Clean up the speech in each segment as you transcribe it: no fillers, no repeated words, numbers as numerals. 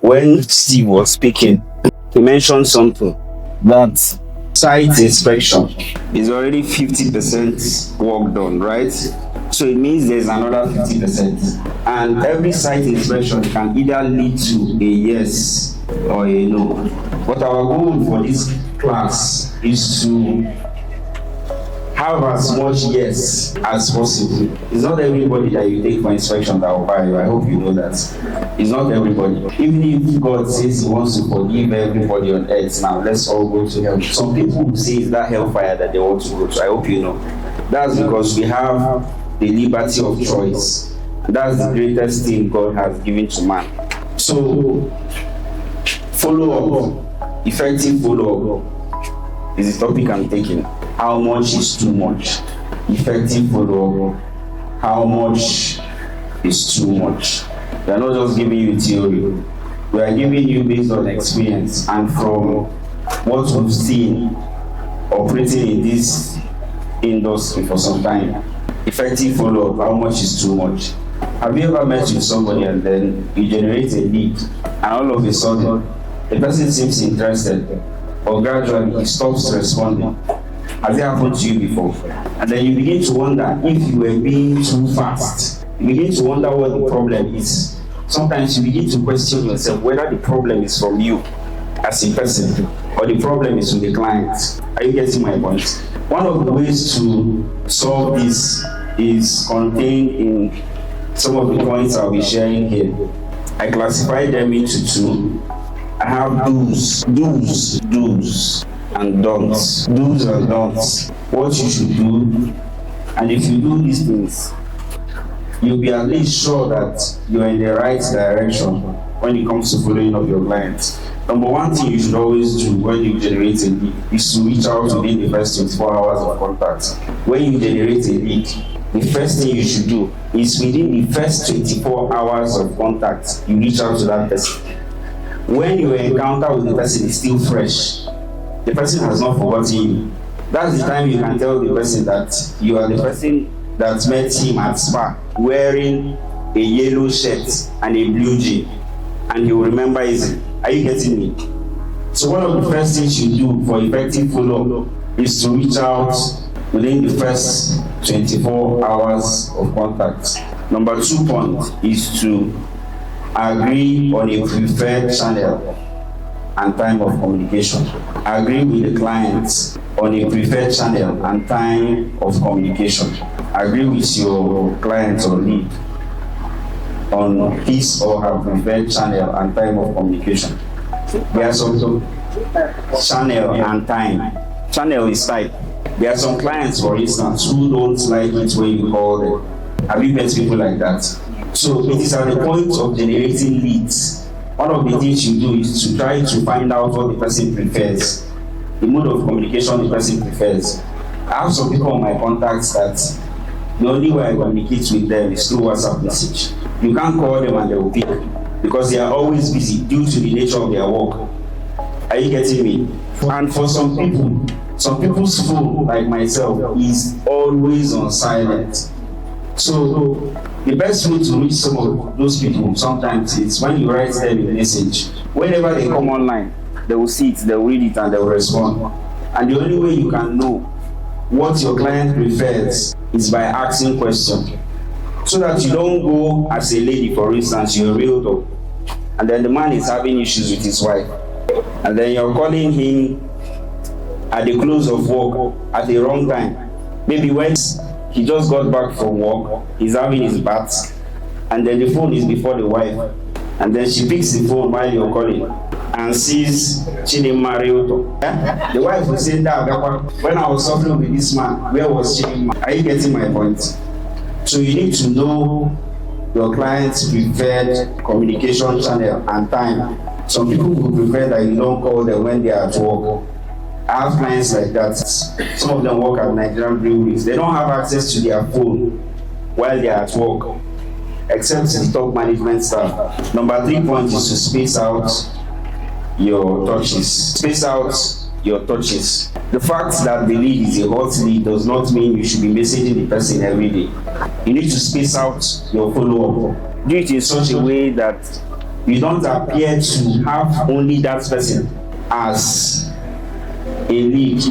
When Steve was speaking, he mentioned something that site inspection is already 50% work done, right? So it means there's another 50%. And every site inspection can either lead to a yes or a no. But our goal for this class is to have as much yes as possible. It's not everybody that you take for inspection that will buy you. I hope you know that. It's not everybody. Even if God says he wants to forgive everybody on earth now, let's all go to hell. Some people will say it's that hellfire that they want to go to. I hope you know. That's because we have the liberty of choice. That's the greatest thing God has given to man. So, follow up, effective follow up is the topic I'm taking. How much is too much? Effective follow up. How much is too much? We are not just giving you theory. We are giving you based on experience and from what we've seen operating in this industry for some time. Effective follow up. How much is too much? Have you ever met with somebody and then you generate a lead and all of a sudden the person seems interested, but gradually he stops responding? Has it happened to you before? And then you begin to wonder if you were being too fast. You begin to wonder what the problem is. Sometimes you begin to question yourself whether the problem is from you as a person or the problem is from the client. Are you getting my point? One of the ways to solve this is contained in some of the points I'll be sharing here. I classify them into two. I have do's and don'ts. Do's and don'ts. What you should do, and if you do these things, you'll be at least sure that you're in the right direction when it comes to following up your clients. Number one thing you should always do when you generate a lead is to reach out within the first 24 hours of contact. When you generate a lead, the first thing you should do is within the first 24 hours of contact, you reach out to that person. When your encounter with the person is still fresh, the person has not forgotten you. That's the time you can tell the person that you are the person that met him at Spa wearing a yellow shirt and a blue jean, and he will remember easily. Are you getting me? So one of the first things you do for effective follow-up is to reach out within the first 24 hours of contact. Number 2 point is to agree on a preferred channel and time of communication. Agree with the client on a preferred channel and time of communication. Agree with your client or lead on his or her preferred channel and time of communication. There are some channel and time. Channel is type. There are some clients, for instance, who don't like it when you call them. Have you met people like that? So it is at the point of generating leads. One of the things you do is to try to find out what the person prefers, the mode of communication the person prefers. I have some people on my contacts that the only way I communicate with them is through WhatsApp message. You can't call them and they will pick because they are always busy due to the nature of their work. Are you getting me? And for some people's phone, like myself, is always on silent. So the best way to reach some of those people sometimes is when you write them a message. Whenever they come online, they will see it, they will read it, and they will respond. And the only way you can know what your client prefers is by asking questions. So that you don't go as a lady, for instance, you're a realtor, and then the man is having issues with his wife, and then you're calling him at the close of work at the wrong time. Maybe when he just got back from work, he's having his bath, and then the phone is before the wife, and then she picks the phone while you're calling and sees Chidinma Realtor. The wife will say, when I was suffering with this man, where was Chidinma? Are you getting my point? So you need to know your client's preferred communication channel and time. Some people will prefer that you don't call them when they are at work. I have clients like that. Some of them work at Nigerian breweries. They don't have access to their phone while they are at work, except the top management staff. Number 3 point is to space out your touches. Space out your touches. The fact that the lead is a hot lead does not mean you should be messaging the person every day. You need to space out your follow-up. Do it in such a way that You don't appear to have only that person as a lead,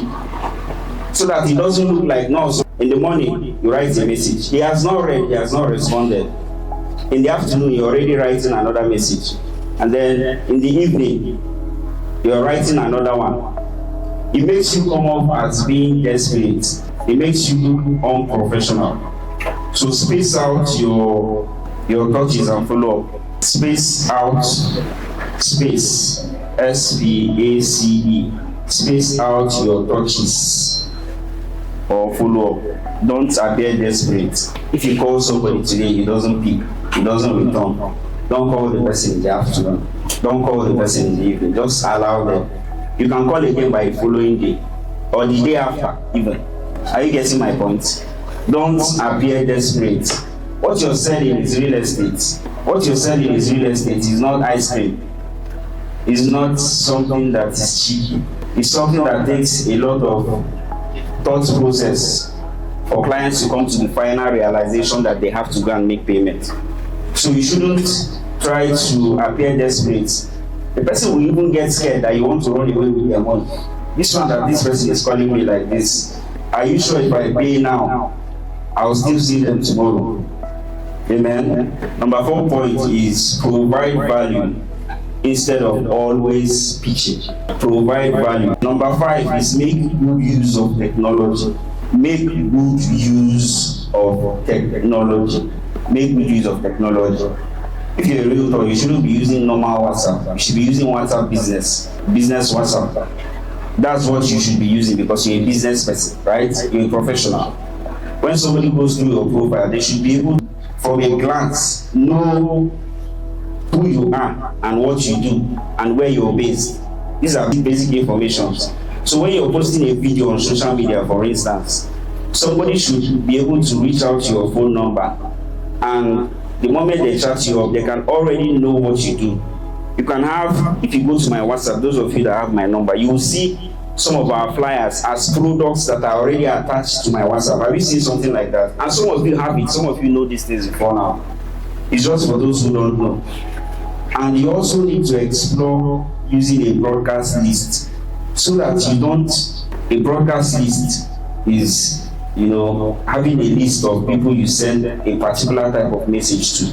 so that it doesn't look like, no, so in the morning you write a message, he has not read, he has not responded. In the afternoon you're already writing another message, and then in the evening you're writing another one. It makes you come off as being desperate. It makes you look unprofessional. So space out your touches and follow up. Space out, space, SPACE. Space out your touches or follow up. Don't appear desperate. If you call somebody today, he doesn't pick, he doesn't return, don't call the person in the afternoon, don't call the person in the evening. Just allow them. You can call again by the following day or the day after even. Are you getting my point? Don't appear desperate. What you're selling is real estate. What you're selling is real estate. It's not ice cream. It's not something that is cheap. It's something that takes a lot of thought process for clients to come to the final realization that they have to go and make payment. So you shouldn't try to appear desperate. The person will even get scared that you want to run away with their money. This one that this person is calling me like this, are you sure if I pay now, I'll still see them tomorrow? Amen. Number 4 point is provide value instead of always pitching. Provide value. Number 5 is make good use of technology. Make good use of technology. Make good use of technology. If you're a realtor, you shouldn't be using normal WhatsApp. You should be using WhatsApp business WhatsApp. That's what you should be using because you're a business person, right? You're a professional. When somebody goes through your profile, they should be able, from a glance, know who you are and what you do and where you're based. These are basic information. So when you're posting a video on social media, for instance, somebody should be able to reach out to your phone number, and the moment they chat you up, they can already know what you do. You can have, if you go to my WhatsApp, those of you that have my number, you will see some of our flyers as products that are already attached to my WhatsApp. Have you seen something like that? And some of you have it, some of you know these things before now. It's just for those who don't know. And you also need to explore using a broadcast list, so that you don't, a broadcast list is, having a list of people you send a particular type of message to,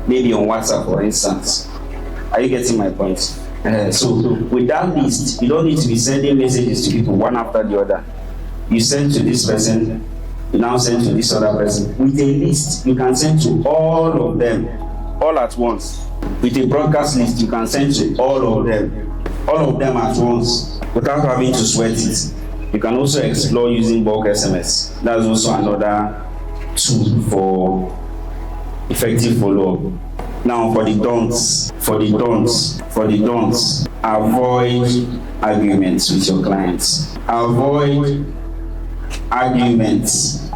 maybe on WhatsApp, for instance. Are you getting my point? So with that list, you don't need to be sending messages to people one after the other. You send to this person, you now send to this other person. With a list, you can send to all of them all at once. With a broadcast list, you can send to all of them at once without having to sweat it. You can also explore using bulk SMS. That's also another tool for effective follow-up. Now for the don'ts, avoid arguments with your clients. Avoid arguments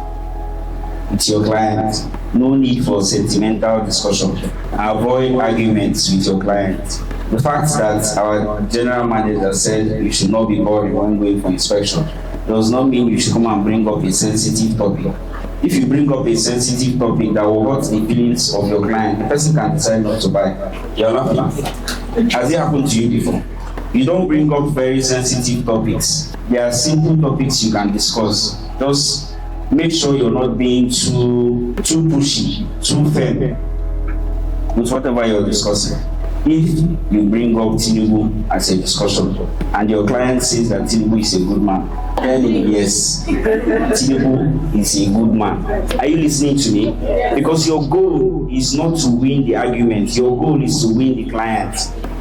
with your client. No need for sentimental discussion. Avoid arguments with your client. The fact that our general manager said you should not be boring when going for inspection does not mean you should come and bring up a sensitive topic. If you bring up a sensitive topic that will hurt the feelings of your client, the person can decide not to buy. You're laughing. Has it happened to you before? You don't bring up very sensitive topics. There are simple topics you can discuss. Just make sure you're not being too pushy, too firm with whatever you're discussing. If you bring up Tinubu as a discussion and your client says that Tinubu is a good man, tell him yes, Tinubu is a good man. Are you listening to me? Because your goal is not to win the argument, your goal is to win the client.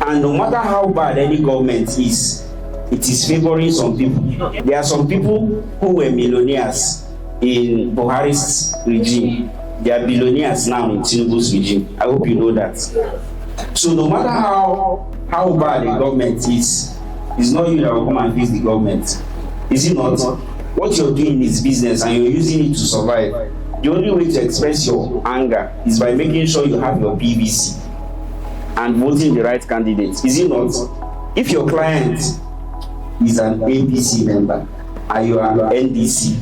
And no matter how bad any government is, it is favoring some people. There are some people who were millionaires in Buhari's regime. They are billionaires now in Tinubu's regime. I hope you know that. So no matter how bad the government is, it's not you that will come and face the government. Is it not? What you're doing is business and you're using it to survive. The only way to express your anger is by making sure you have your PVC and voting the right candidate. Is it not? If your client is an APC member and you are NDC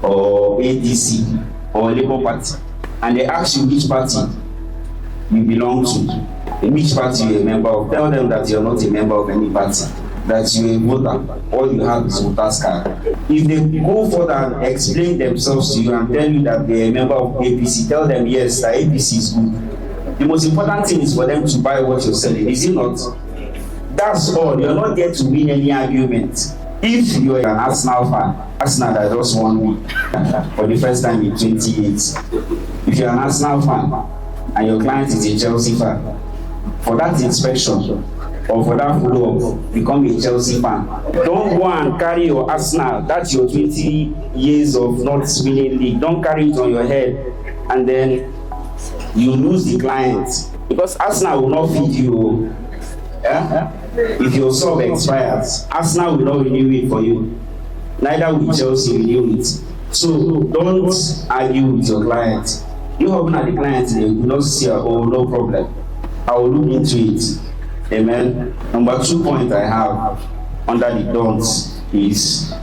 or ADC or Labour Party, and they ask you which party you belong to, which party you're a member of. Tell them that you're not a member of any party, that you're a voter. All you have is voter's card. If they go further and explain themselves to you and tell you that they're a member of APC, tell them yes, that APC is good. The most important thing is for them to buy what you're selling, is it not? That's all. You're not there to win any argument. If you're an Arsenal fan, Arsenal that just won me for the first time in 20 years. If you're an Arsenal fan and your client is a Chelsea fan, for that inspection or for that follow-up, become a Chelsea fan. Don't go and carry your Arsenal, that's your 20 years of not winning league. Don't carry it on your head and then you lose the client. Because Arsenal will not feed you. Yeah? If your sub expires, Arsenal will not renew it for you. Neither will Chelsea renew it. So don't argue with your client. You open at the client, they will not say, oh, no problem. I will look into it. Amen. Number 2 point I have under the don'ts is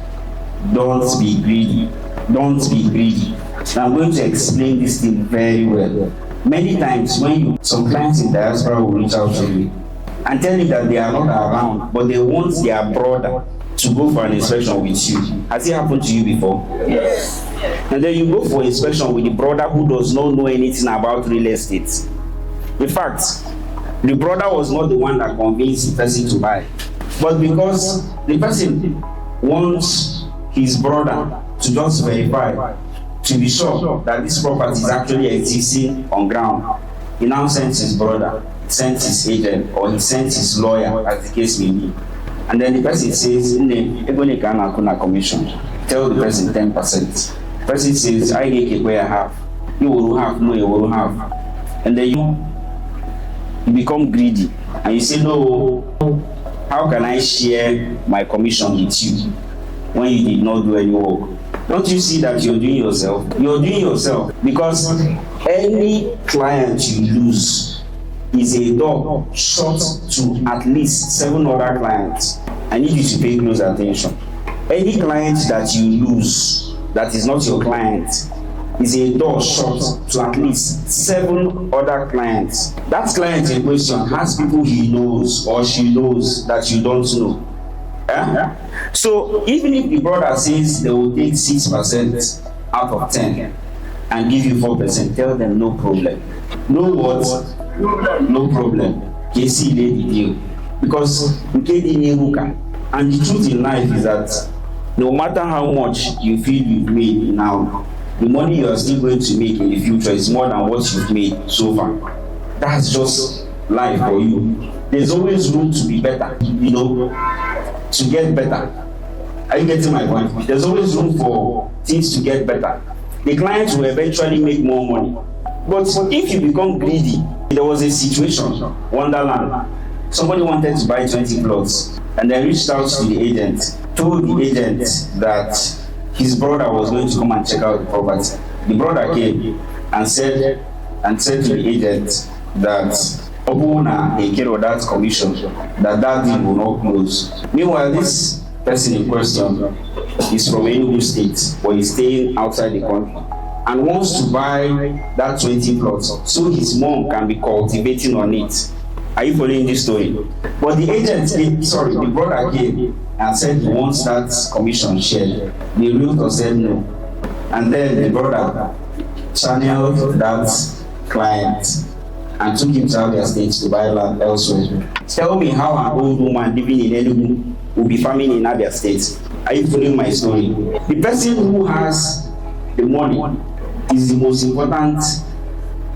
don't be greedy. Don't be greedy. Now I'm going to explain this thing very well. Many times when some clients in diaspora will reach out to you and tell you that they are not around, but they want their brother to go for an inspection with you. Has it happened to you before? Yes. And then you go for inspection with the brother who does not know anything about real estate. In fact, the brother was not the one that convinced the person to buy. But because the person wants his brother to just verify, to be sure that this property is actually existing on ground, he now sends his brother, sent his agent, or he sent his lawyer, as the case may be. And then the person says, commission. Tell the person 10%. The person says, I get where I have. You will have, no, you will have. And then you become greedy. And you say, no, how can I share my commission with you when you did not do any work? Don't you see that you're doing yourself? You're doing yourself because any client you lose is a door shut to at least 7 other clients. I need you to pay close attention. Any client that you lose that is not your client is a door shut to at least 7 other clients. That client in question has people he knows or she knows that you don't know. Yeah? So even if the brother says they will take 6% out of 10 and give you 4%, tell them no problem. No what? No problem. KC lady deal. Because and the truth in life is that no matter how much you feel you've made now, the money you are still going to make in the future is more than what you've made so far. That's just life for you. There's always room to be better, to get better. Are you getting my point? There's always room for things to get better. The clients will eventually make more money. But if you become greedy, there was a situation, Wonderland. Somebody wanted to buy 20 plots and then reached out to the agent, told the agent that his brother was going to come and check out the property. The brother came and said to the agent that Obuna take care of that commission, that deal will not close. Meanwhile, this person in question is from Enugu State, but he's staying outside the country and wants to buy that 20 plots so his mom can be cultivating on it. Are you following this story? But the brother came and said he wants that commission shared. The realtor said no. And then the brother channeled that client and took him to Abia State to buy land elsewhere. Tell me how an old woman living in Enugu will be farming in Abia State. Are you following my story? The person who has the money is the most important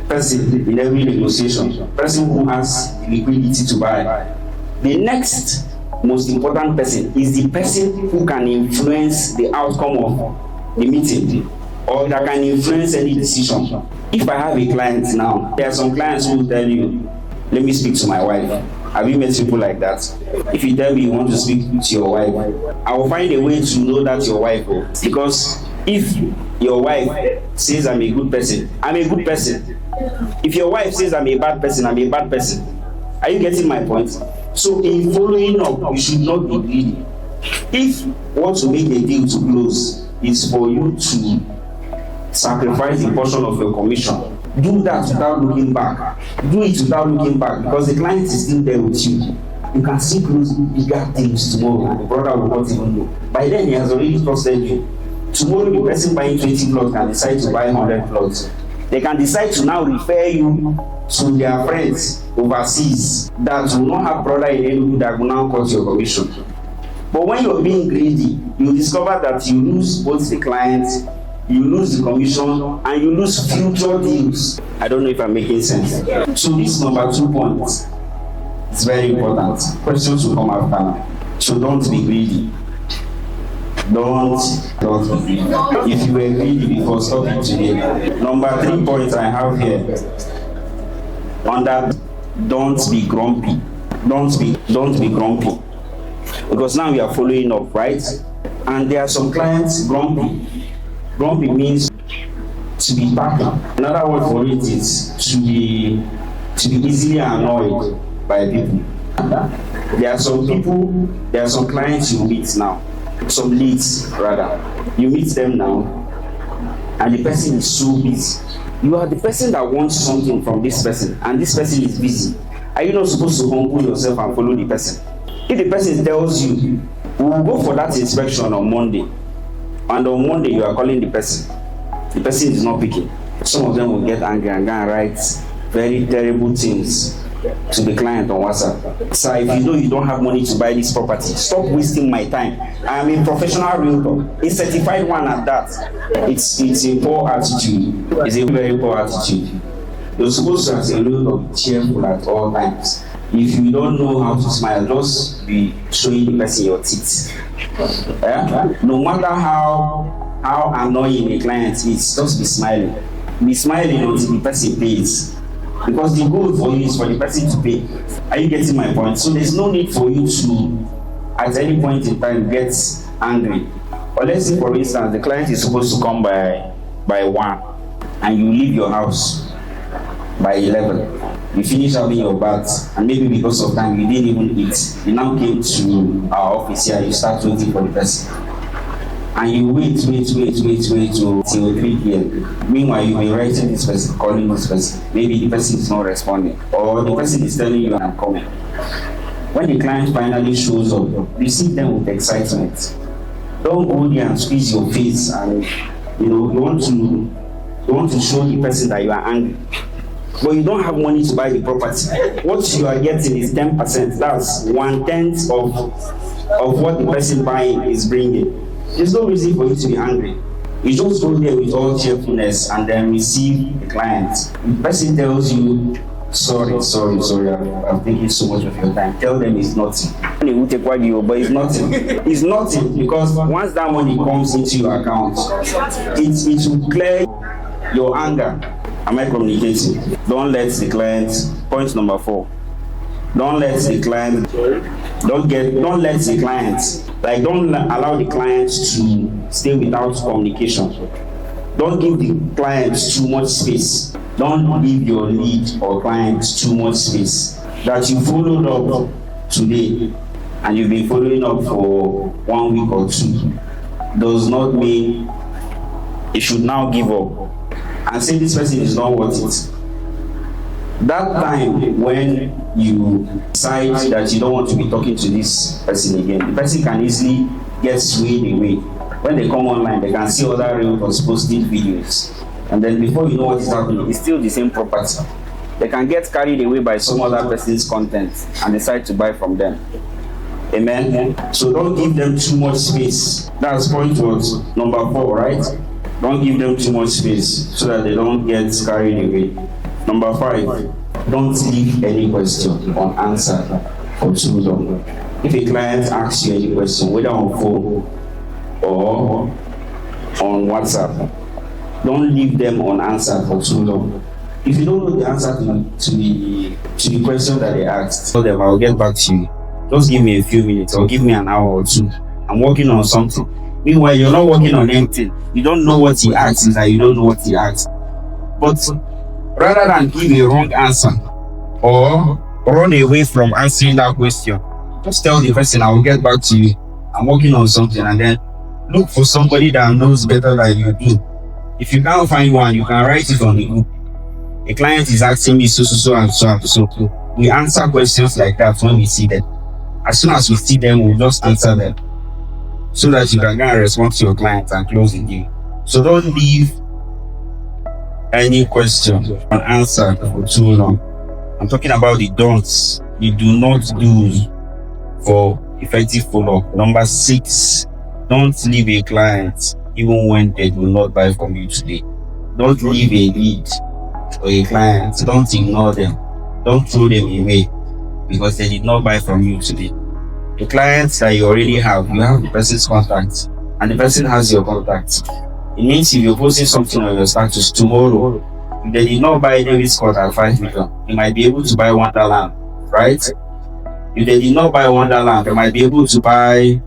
person in every negotiation. Person who has liquidity to buy. The next most important person is the person who can influence the outcome of the meeting or that can influence any decision. If I have a client now, there are some clients who will tell you, let me speak to my wife. Have you met people like that? If you tell me you want to speak to your wife, I will find a way to know that your wife. Because if your wife says I'm a good person, I'm a good person. If your wife says I'm a bad person, I'm a bad person. Are you getting my point? So in following up, you should not be greedy. If what to make a deal to close is for you to sacrifice the portion of your commission, Do that without looking back. Do it without looking back, because the client is still there with you. You can still close bigger things tomorrow, and the brother will not even know. By then, he has already trusted you. Tomorrow, the person buying 20 plots can decide to buy 100 plots. They can decide to now refer you to their friends overseas that will not have brother in Enugu that will now cut your commission. But when you're being greedy, you discover that you lose both the client, you lose the commission, and you lose future deals. I don't know if I'm making sense. So this number 2 point is very important. Questions will come after now. So don't be greedy. Don't be greedy. If you were greedy before, stop it today. Number 3 point I have here. Under don't be grumpy. Don't be grumpy. Because now we are following up, right? And there are some clients grumpy. Grumpy means to be happy. Another word for it is to be easily annoyed by people. There are some clients you meet now, some leads rather. You meet them now, and the person is so busy. You are the person that wants something from this person, and this person is busy. Are you not supposed to humble yourself and follow the person? If the person tells you, we will go for that inspection on Monday, and on Monday you are calling the person is not picking. Some of them will get angry and go and write very terrible things to the client on WhatsApp. So if you know you don't have money to buy this property, stop wasting my time. I am a professional realtor, a certified one at that. It's a poor attitude. It's a very poor attitude. You're supposed to, as a realtor, be cheerful at all times. If you don't know how to smile, just be showing the person your teeth. No matter how annoying a client is, just be smiling. Be smiling until the person pays. Because the goal for you is for the person to pay. Are you getting my point? So there's no need for you to, at any point in time, get angry. Or let's say, for instance, the client is supposed to come by 1, and you leave your house by 11. You finish having your bath, and maybe because of time you didn't even eat. You now came to our office here, you start waiting for the person. And you wait till 3 p.m. Meanwhile, you've been writing this person, calling this person. Maybe the person is not responding, or the person is telling you, I'm coming. When the client finally shows up, receive them with excitement. Don't go there and squeeze your face, and you want to show the person that you are angry. But you don't have money to buy the property. What you are getting is 10%. That's 1/10 of what the person buying is bringing. There's no reason for you to be angry. You just go there with all cheerfulness and then receive the client. The person tells you, sorry, I'm taking so much of your time. Tell them it's nothing. They will take what you, but it's nothing. It's nothing, because once that money comes into your account, it will clear your anger. Am I communicating? Don't let the client, point number 4. Don't let the client, don't allow the client to stay without communication. Don't give the client too much space. Don't give your lead or client too much space. That you followed up today and you've been following up for 1 week or 2 does not mean you should now give up and say this person is not worth it. That time when you decide that you don't want to be talking to this person again, the person can easily get swayed away. When they come online, they can see other realtors posting videos, and then before you know what is happening, it's still the same property. They can get carried away by some other person's content and decide to buy from them. Amen. So don't give them too much space. That's point number 4, right? Don't give them too much space so that they don't get carried away. Number 5, don't leave any question unanswered for too long. If a client asks you any question, whether on phone or on WhatsApp, don't leave them unanswered for too long. If you don't know the answer to the question that they asked, tell them I'll get back to you. Just give me a few minutes or give me an hour or 2. I'm working on something. Meanwhile, you're not working on anything. You don't know what he asked, and you don't know what he asked. But rather than give a wrong answer or run away from answering that question, just tell the person, I will get back to you. I'm working on something, and then look for somebody that knows better than you do. If you can't find one, you can write it on the group. A client is asking me so and so and so. We answer questions like that when we see them. As soon as we see them, we'll just answer them so that you can get a response to your client and close the deal. So don't leave any question unanswered for too long. I'm talking about the don'ts. You do not do for effective follow-up. Number 6, don't leave a client even when they will not buy from you today. Don't leave a lead or a client. Don't ignore them. Don't throw them away because they did not buy from you today. The clients that you already have, you have the person's contact and the person has your contact. It means if you're posting something on your status tomorrow, if they did not buy Davis Court at 5 million, you might be able to buy Wonderland, right? If they did not buy Wonderland, they might be able to buy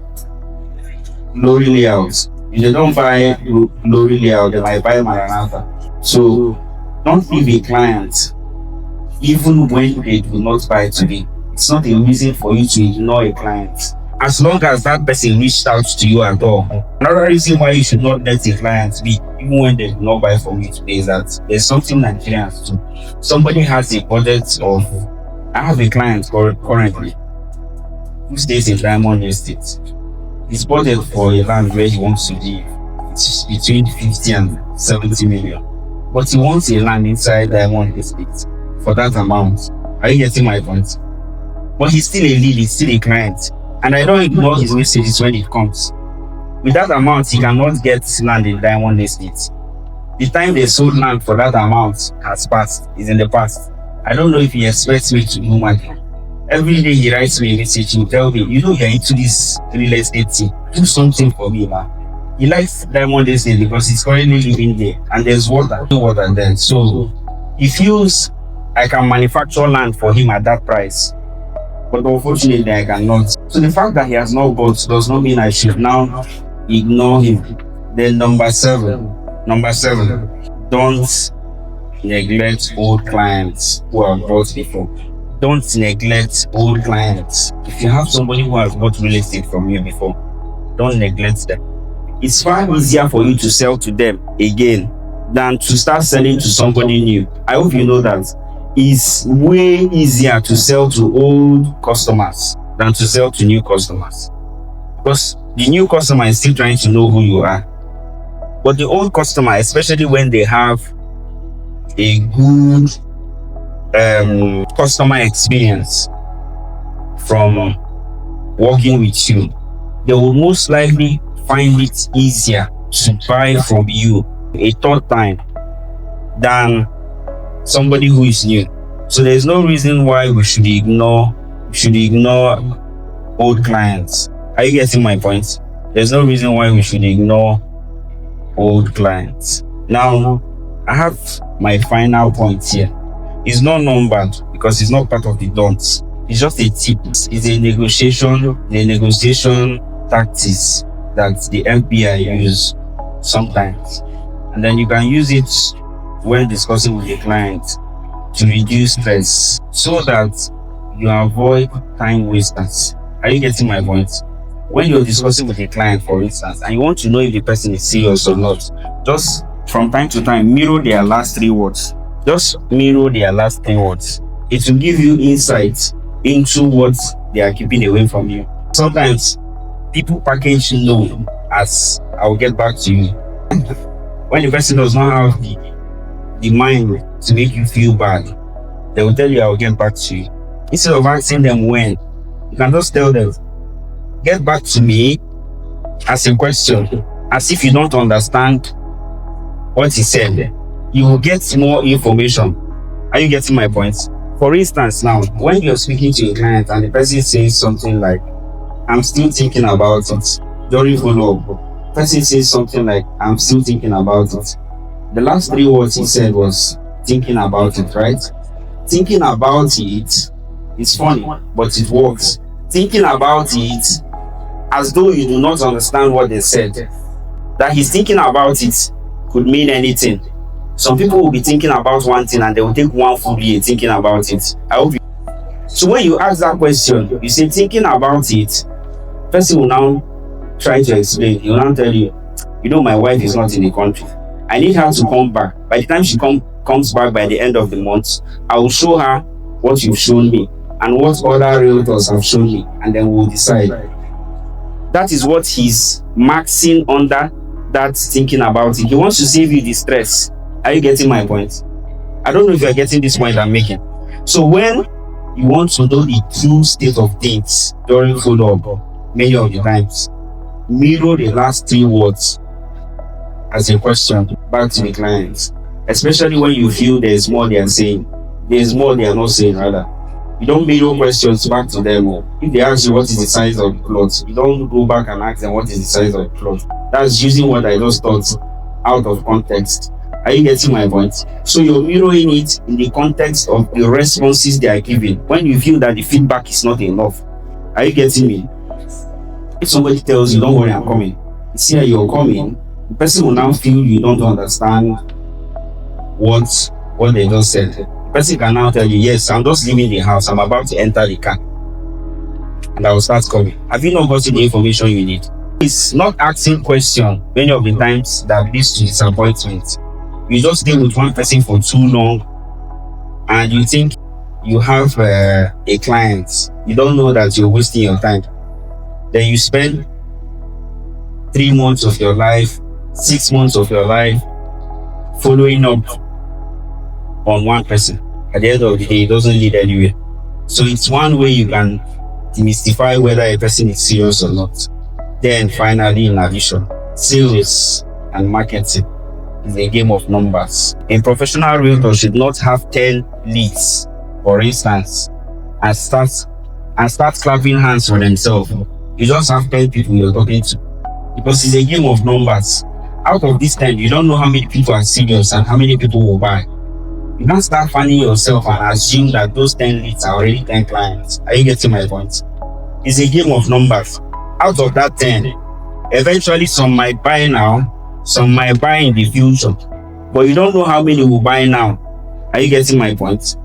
Glory Layout. If they don't buy Glory Layout, they might buy Maranatha. So don't leave a client even when they do not buy today. It's not a reason for you to ignore a client. As long as that person reached out to you at all. Another reason why you should not let a client be, even when they do not buy from you today, is that there's something Nigerians do. Somebody has a budget of, I have a client currently who stays in Diamond Estate. His budget for a land where he wants to live, it's between 50 and 70 million. But he wants a land inside Diamond Estate for that amount. Are you getting my point? But he's still a lead, he's still a client. And I don't ignore his messages when it comes. With that amount, he cannot get land in Diamond Estate. The time they sold land for that amount has passed, is in the past. I don't know if he expects me to do money. Every day he writes me a message, he tell me, you know you're into this real estate thing, do something for me, man. He likes Diamond Estate because he's currently living there and there's water there. So he feels I can manufacture land for him at that price. But unfortunately, I cannot. So the fact that he has not bought does not mean I should now ignore him. Then number seven, don't neglect old clients who have bought before. Don't neglect old clients. If you have somebody who has bought real estate from you before, don't neglect them. It's far easier for you to sell to them again than to start selling to somebody new. I hope you know that. It's way easier to sell to old customers than to sell to new customers, because the new customer is still trying to know who you are. But the old customer, especially when they have a good customer experience from working with you, they will most likely find it easier to buy from you a third time than somebody who is new. So there's no reason why we should ignore old clients. Are you getting my point? There's no reason why we should ignore old clients. Now, I have my final point here. It's not numbered because it's not part of the don'ts. It's just a tip. It's a negotiation tactics that the FBI use sometimes. And then you can use it when discussing with a client to reduce stress so that you avoid time wasters. Are you getting my point? When you're discussing with a client, for instance, and you want to know if the person is serious or not, just from time to time mirror their last 3 words. Just mirror their last 3 words. It will give you insight into what they are keeping away from you. Sometimes people package no as I will get back to you. When the person does not have the mind to make you feel bad, they will tell you I will get back to you. Instead of asking them when, you can just tell them, get back to me, as a question, as if you don't understand what he said. You will get more information. Are you getting my point? For instance, now, when you're speaking to a client and the person says something like, I'm still thinking about it, during follow-up, person says something like, I'm still thinking about it. The last 3 words he said was thinking about it, right? Thinking about it is funny, but it works. Thinking about it as though you do not understand what they said. That he's thinking about it could mean anything. Some people will be thinking about one thing and they will take one full year thinking about it. I hope you. So when you ask that question, you say thinking about it, person will now try to explain. He will now tell you, you know, my wife is not in the country. I need her to come back. By the time she comes comes back by the end of the month, I will show her what you've shown me and what other realtors have shown me, and then we'll decide. That is what he's maxing under that thinking about it. He wants to save you the stress. Are you getting my point? I don't know if you're getting this point I'm making. So when you want to know the true state of things during follow-up, many of the times, mirror the last 3 words as a question back to the clients, especially when you feel there's more they are saying, there's more they are not saying, rather. You don't mirror questions back to them. If they ask you what is the size of the plot, you don't go back and ask them what is the size of the plot. That's using what I just thought out of context. Are you getting my point? So you're mirroring it in the context of the responses they are giving when you feel that the feedback is not enough. Are you getting me? If somebody tells you, don't worry, I'm coming, you see how you're coming, the person will now feel you don't understand what they just said. The person can now tell you, yes, I'm just leaving the house, I'm about to enter the car, and I will start coming. Have you not gotten the information you need? It's not asking questions many of the times that leads to disappointment. You just stay with one person for too long and you think you have a client. You don't know that you're wasting your time. Then you spend 3 months of your life, 6 months of your life following up on one person. At the end of the day, it doesn't lead anywhere. So it's one way you can demystify whether a person is serious or not. Then finally, in addition, sales and marketing is a game of numbers. A professional realtor should not have 10 leads, for instance, and start clapping hands for themselves. You just have 10 people you're talking to, because it's a game of numbers. Out of this 10, you don't know how many people are serious and how many people will buy. You can't start fanning yourself and assume that those 10 leads are already 10 clients. Are you getting my point? It's a game of numbers. Out of that 10, eventually some might buy now, some might buy in the future, but you don't know how many will buy now. Are you getting my point?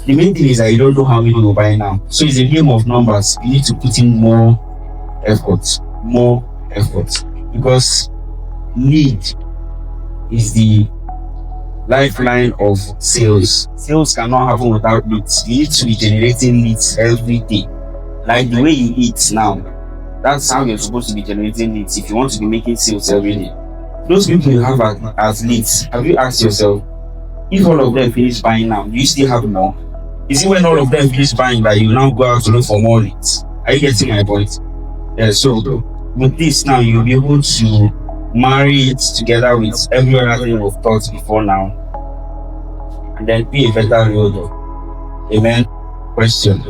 The main thing is that you don't know how many will buy now. So it's a game of numbers. You need to put in more effort, because lead is the lifeline of sales. Sales cannot happen without leads. You need to be generating leads every day. Like the way you eat now, that's how you're supposed to be generating leads if you want to be making sales every day. Those people you have as leads, have you asked yourself, if all of them finish buying now, do you still have more? Is it when all of them finish buying that you now go out to look for more leads? Are you getting my point? Yeah, so with this now, you'll be able to marry it together with every other thing we've thought before now, and then be a better realtor. Amen. Question.